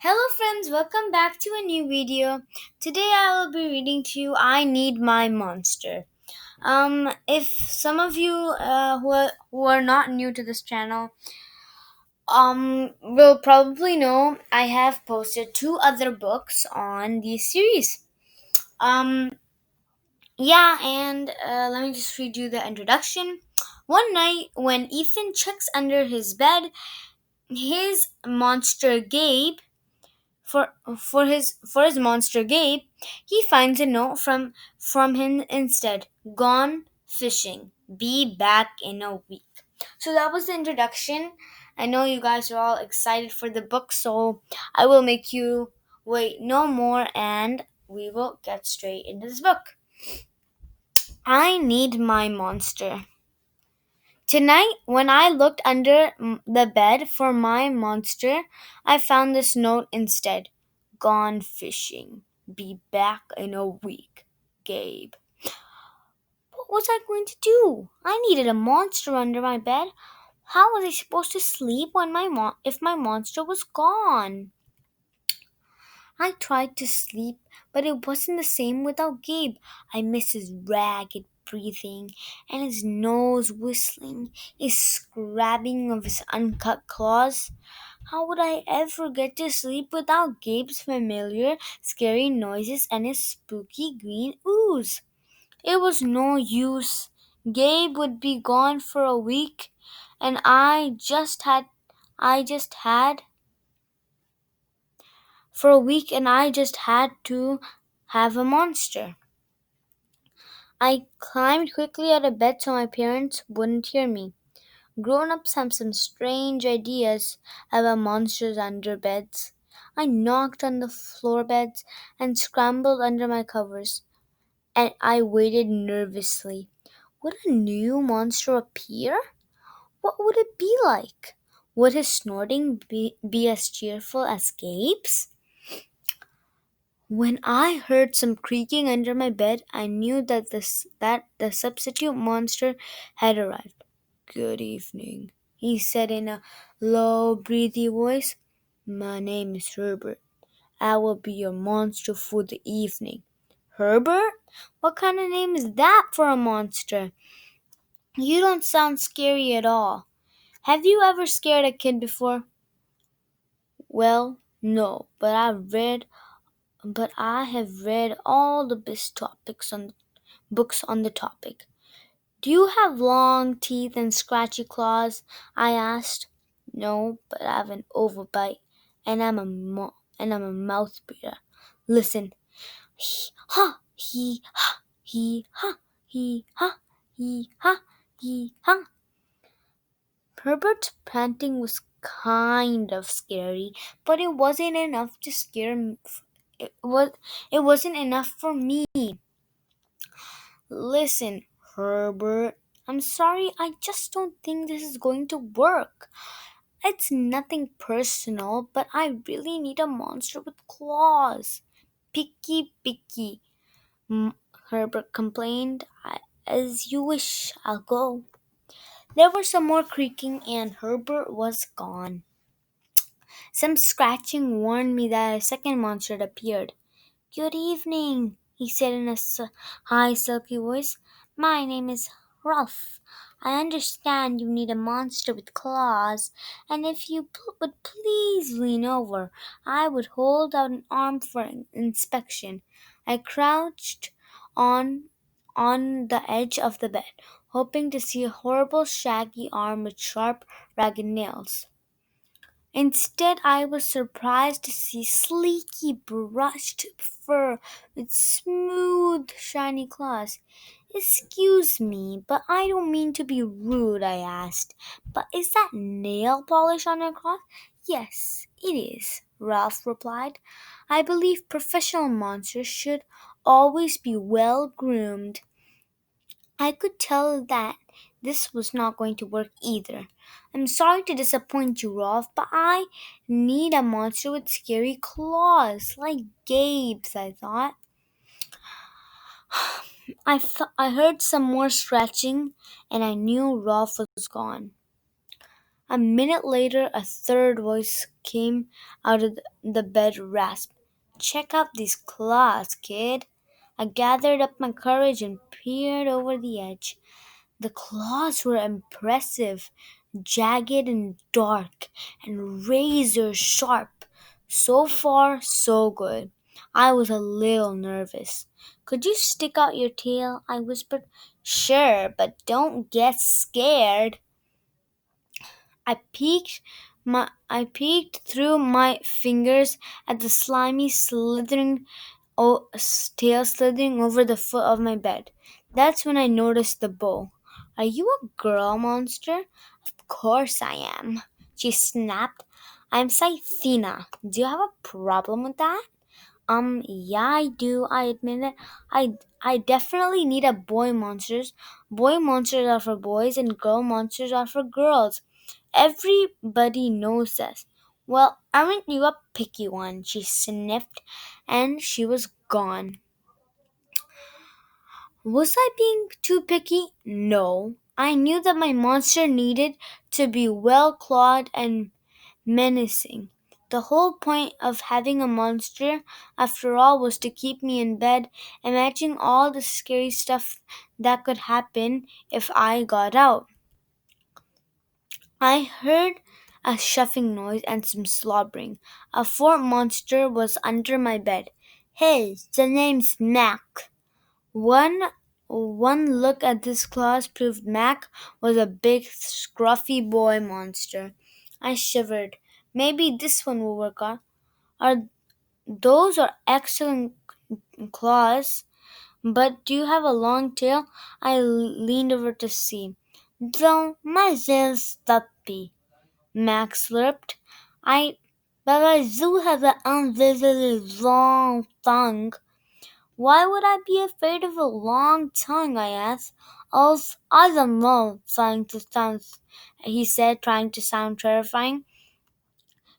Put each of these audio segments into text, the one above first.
Hello friends, welcome back to a new video. Today I will be reading to you I Need My Monster. If some of you who are not new to this channel will probably know I have posted two other books on this series. Um yeah, and let me just read you the introduction. One night when Ethan checks under his bed, his monster Gabe for for his monster Gabe, he finds a note from him instead. Gone fishing. Be back in a week. So that was the introduction. I know you guys are all excited for the book, so I will make you wait no more and we will get straight into this book. I Need My Monster. Tonight, when I looked under the bed for my monster, I found this note instead. Gone fishing. Be back in a week. Gabe. What was I going to do? I needed a monster under my bed. How was I supposed to sleep when if my monster was gone? I tried to sleep, but it wasn't the same without Gabe. I miss his ragged breathing and his nose whistling, his scrabbing of his uncut claws. How would I ever get to sleep without Gabe's familiar, scary noises and his spooky green ooze? It was no use. Gabe would be gone for a week, and I just had for a week and I just had to have a monster. I climbed quickly out of bed so my parents wouldn't hear me. Grown ups have some strange ideas about monsters under beds. I knocked on the floor beds and scrambled under my covers, and I waited nervously. Would a new monster appear? What would it be like? Would his snorting be as cheerful as Gabe's? When I heard some creaking under my bed, I knew that the substitute monster had arrived. Good evening, he said in a low, breathy voice. My name is Herbert. I will be your monster for the evening. Herbert? What kind of name is that for a monster? You don't sound scary at all. Have you ever scared a kid before? Well, no, but I have read all the best topics on books on the topic. Do you have long teeth and scratchy claws? I asked. No, but I have an overbite, and I'm a mouth breather. Listen, he ha he ha he ha he ha he ha. Herbert's panting was kind of scary, but it wasn't enough to scare me. It was. It wasn't enough for me. Listen, Herbert. I'm sorry. I just don't think this is going to work. It's nothing personal, but I really need a monster with claws. Picky, picky. M- Herbert complained. As you wish. I'll go. There was some more creaking, and Herbert was gone. Some scratching warned me that a second monster had appeared. Good evening, he said in a high, silky voice. My name is Ralph. I understand you need a monster with claws, and if you would please lean over, I would hold out an arm for inspection. I crouched on on the edge of the bed, hoping to see a horrible shaggy arm with sharp, ragged nails. Instead, I was surprised to see sleeky, brushed fur with smooth, shiny claws. Excuse me, but I don't mean to be rude, I asked. But is that nail polish on your cloth? Yes, it is, Ralph replied. I believe professional monsters should always be well groomed. I could tell that this was not going to work either. I'm sorry to disappoint you, Rolf, but I need a monster with scary claws, like Gabe's, I thought. I heard some more scratching, and I knew Rolf was gone. A minute later, a third voice came out of the bed rasp. Check out these claws, kid. I gathered up my courage and peered over the edge. The claws were impressive, jagged and dark, and razor sharp. So far, so good. I was a little nervous. Could you stick out your tail? I whispered. Sure, but don't get scared. I peeked through my fingers at the slimy tail slithering over the foot of my bed. That's when I noticed the bow. Are you a girl monster? Of course I am, she snapped. I'm Scythena. Do you have a problem with that? Yeah, I do. I admit it. I definitely need a boy monsters. Boy monsters are for boys and girl monsters are for girls. Everybody knows this. Well, aren't you a picky one? She sniffed, and she was gone. Was I being too picky? No. I knew that my monster needed to be well clawed and menacing. The whole point of having a monster, after all, was to keep me in bed, imagining all the scary stuff that could happen if I got out. I heard a shuffling noise and some slobbering. A fourth monster was under my bed. Hey, the name's Mac. One one look at this claws proved Mac was a big, scruffy boy monster. I shivered. Maybe this one will work out. Are those are excellent claws, but do you have a long tail? I leaned over to see. Though my tail's stumpy, Max slurped. I but I do have an unvisibly long tongue. Why would I be afraid of a long tongue? I asked. Oh, I don't know, he said, trying to sound terrifying.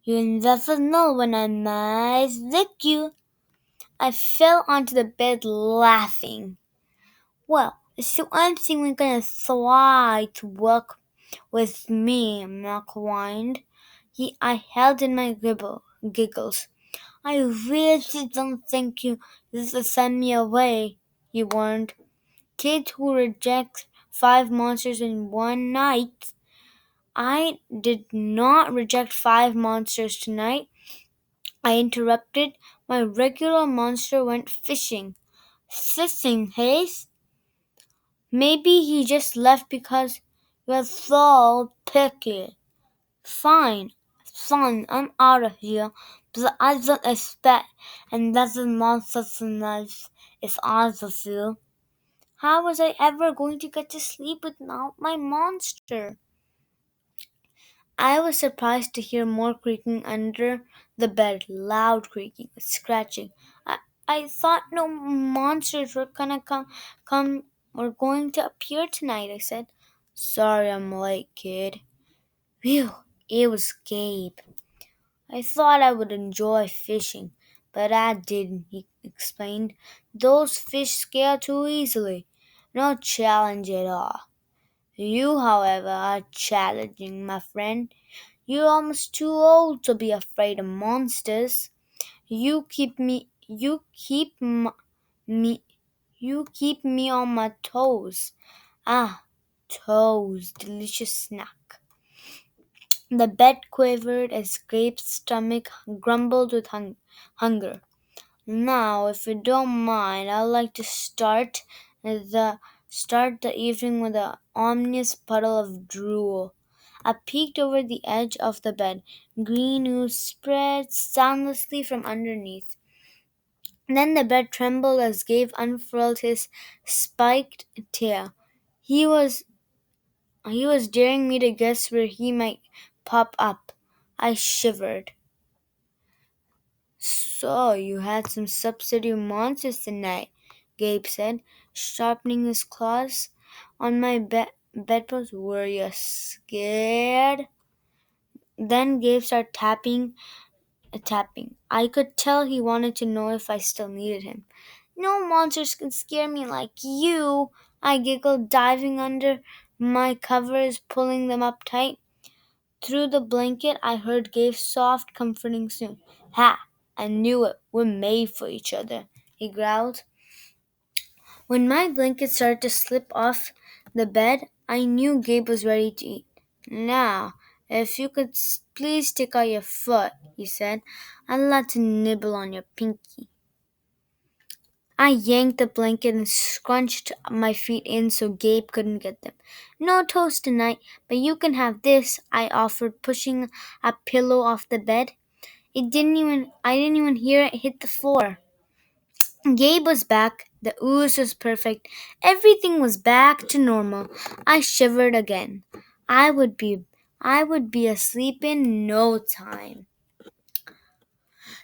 You'll never know when I might lick you. I fell onto the bed laughing. Well, so I'm thinking we're gonna try to work with me, Mark whined. I held in my giggles. I really don't think you will send me away, he warned. Kids who reject 5 monsters in one night. I did not reject 5 monsters tonight. I interrupted. My regular monster went fishing. Fishing, Hayes? Maybe he just left because you're so picky. Fine, fine, I'm out of here. But I don't expect and doesn't monsters tonight if I was you. How was I ever going to get to sleep without my monster? I was surprised to hear more creaking under the bed, loud creaking, scratching. I thought no monsters were gonna come were going to appear tonight, I said. Sorry I'm late, kid. Phew, it was Gabe. I thought I would enjoy fishing, but I didn't, he explained. Those fish scale too easily. No challenge at all. You, however, are challenging, my friend. You're almost too old to be afraid of monsters. Me, you keep me on my toes. Ah, toes, delicious snack. The bed quivered as Gabe's stomach grumbled with hunger. Now, if you don't mind, I'd like to start the evening with an ominous puddle of drool. I peeked over the edge of the bed. Green ooze spread soundlessly from underneath. Then the bed trembled as Gabe unfurled his spiked tail. He was he was daring me to guess where he might pop up. I shivered. So, you had some substitute monsters tonight, Gabe said, sharpening his claws on my bedpost. Were you scared? Then Gabe started tapping. I could tell he wanted to know if I still needed him. No monsters can scare me like you, I giggled, diving under my covers, pulling them up tight. Through the blanket, I heard Gabe's soft, comforting soon. Ha! I knew it. We're made for each other, he growled. When my blanket started to slip off the bed, I knew Gabe was ready to eat. Now, if you could please stick out your foot, he said. I'd like to nibble on your pinky. I yanked the blanket and scrunched my feet in so Gabe couldn't get them. No toast tonight, but you can have this, I offered, pushing a pillow off the bed. I didn't even hear it hit the floor. Gabe was back. The ooze was perfect. Everything was back to normal. I shivered again. I would be I would be asleep in no time.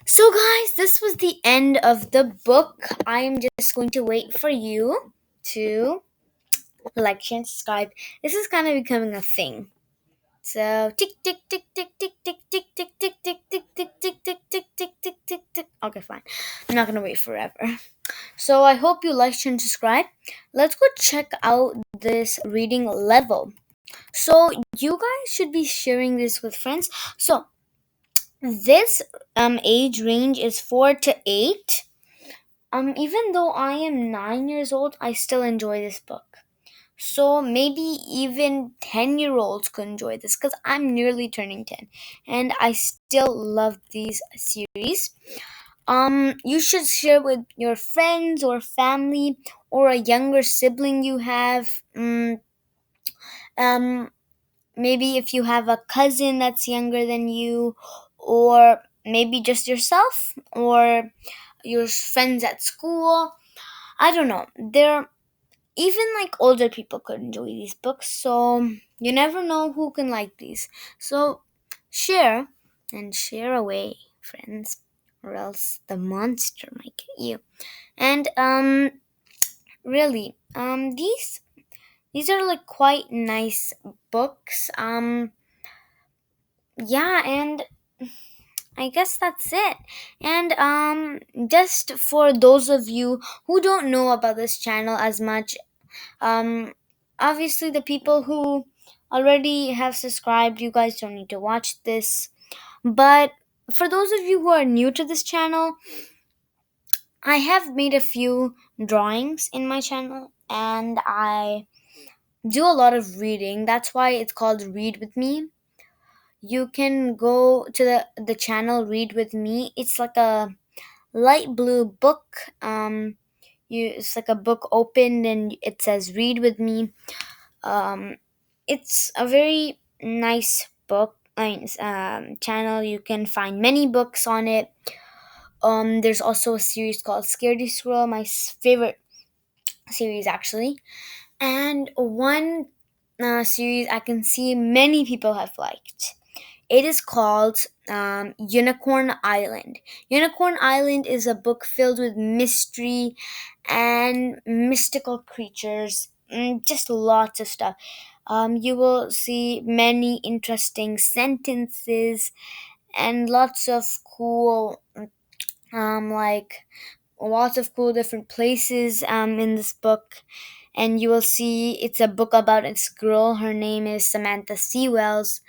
So guys, this was the end of the book. I am just going to wait for you to like, share, and subscribe. This is kind of becoming a thing. So tick tick tick tick tick tick tick tick tick tick tick tick tick tick tick tick tick tick tick. Okay, fine. I'm not gonna wait forever. So I hope you like, share, and subscribe. Let's go check out this reading level. So you guys should be sharing this with friends. So this age range is 4 to 8. Even though I am 9 years old, I still enjoy this book. So maybe even 10-year-olds could enjoy this because I'm nearly turning 10 and I still love these series. You should share with your friends or family or a younger sibling you have. Um, Maybe if you have a cousin that's younger than you, or maybe just yourself or your friends at school. I don't know. They're even like older people could enjoy these books, so you never know who can like these. So share and share away, friends, or else the monster might get you. And really, these are like quite nice books. Yeah, and I guess that's it. And just for those of you who don't know about this channel as much, um obviously the people who already have subscribed, you guys don't need to watch this. But for those of you who are new to this channel, I have made a few drawings in my channel and I do a lot of reading. That's why it's called Read With Me. You can go to the channel Read With Me. It's like a light blue book. It's like a book opened and it says Read With Me. um it's a very nice book channel. You can find many books on it. There's also a series called Scaredy Squirrel, my favorite series actually. And one series I can see many people have liked. It is called Unicorn Island. Unicorn Island is a book filled with mystery and mystical creatures, just lots of stuff. You will see many interesting sentences and lots of cool, like lots of cool different places in this book. And you will see it's a book about this girl. Her name is Samantha Sewells.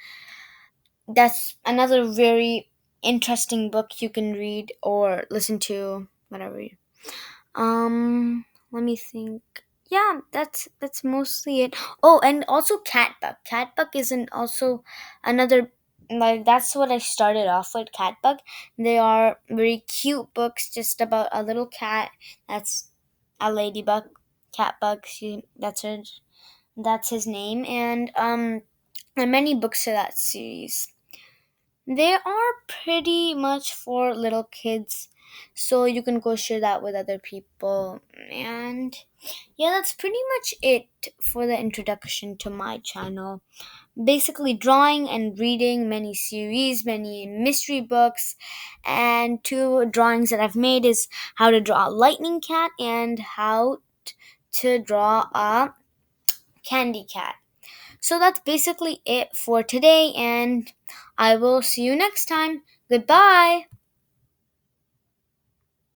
That's another very interesting book you can read or listen to, whatever. Let me think. Yeah, that's mostly it. Oh, and also Catbug. Catbug isn't also another, like, that's what I started off with, Catbug. They are very cute books just about a little cat that's a ladybug. Catbug, that's his name. And there are many books to that series. They are pretty much for little kids, so you can go share that with other people. And yeah, that's pretty much it for the introduction to my channel. Basically, drawing and reading many series, many mystery books, and two drawings that I've made is how to draw a lightning cat and how to draw a candy cat. So that's basically it for today, and I will see you next time. Goodbye.